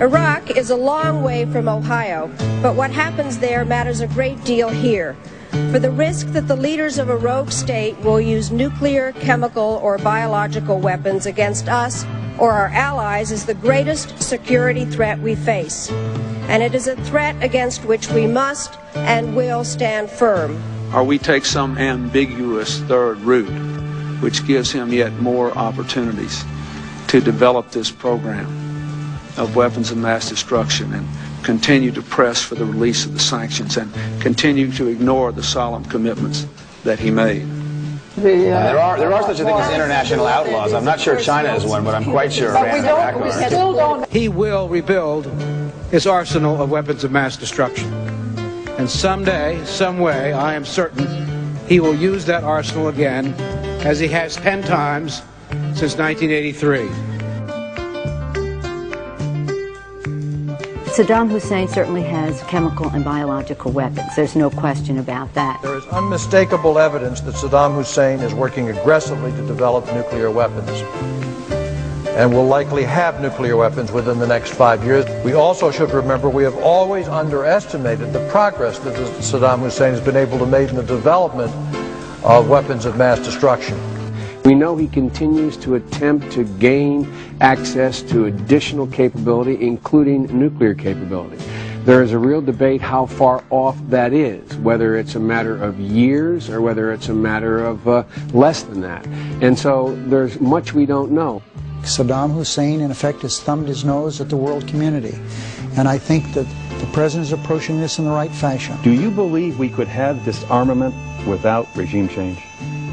Iraq is a long way from Ohio, but what happens there matters a great deal here. For the risk that the leaders of a rogue state will use nuclear, chemical, or biological weapons against us or our allies is the greatest security threat we face. And it is a threat against which we must and will stand firm. Or we take some ambiguous third route, which gives him yet more opportunities to develop this program of weapons of mass destruction and continue to press for the release of the sanctions and continue to ignore the solemn commitments that he made. There are such a thing as international outlaws. I'm not sure China is one, but I'm quite sure Iran and Iraq are. He will rebuild his arsenal of weapons of mass destruction. And someday, some way, I am certain, he will use that arsenal again, as he has 10 times since 1983. Saddam Hussein certainly has chemical and biological weapons. There's no question about that. There is unmistakable evidence that Saddam Hussein is working aggressively to develop nuclear weapons and will likely have nuclear weapons within the next 5 years. We also should remember we have always underestimated the progress that Saddam Hussein has been able to make in the development of weapons of mass destruction. We know he continues to attempt to gain access to additional capability, including nuclear capability. There is a real debate how far off that is, whether it's a matter of years or whether it's a matter of less than that. And so there's much we don't know. Saddam Hussein, in effect, has thumbed his nose at the world community. And I think that the President is approaching this in the right fashion. Do you believe we could have disarmament without regime change?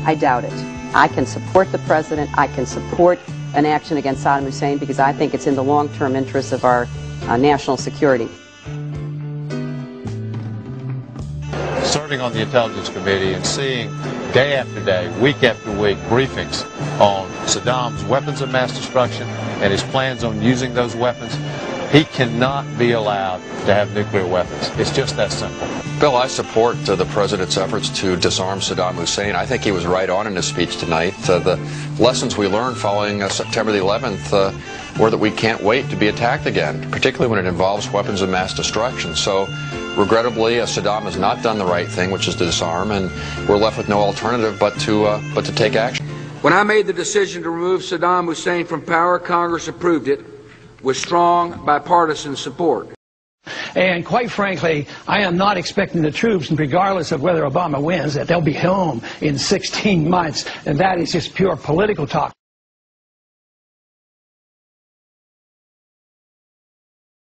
I doubt it. I can support the President. I can support an action against Saddam Hussein because I think it's in the long-term interests of our national security. Serving on the Intelligence Committee and seeing day after day, week after week, briefings on Saddam's weapons of mass destruction and his plans on using those weapons, he cannot be allowed to have nuclear weapons. It's just that simple. Bill, I support the President's efforts to disarm Saddam Hussein. I think he was right on in his speech tonight. The lessons we learned following September the 11th were that we can't wait to be attacked again, particularly when it involves weapons of mass destruction. So, regrettably, Saddam has not done the right thing, which is to disarm, and we're left with no alternative but to take action. When I made the decision to remove Saddam Hussein from power, Congress approved it with strong bipartisan support. And quite frankly, I am not expecting the troops, regardless of whether Obama wins, that they'll be home in 16 months. And that is just pure political talk.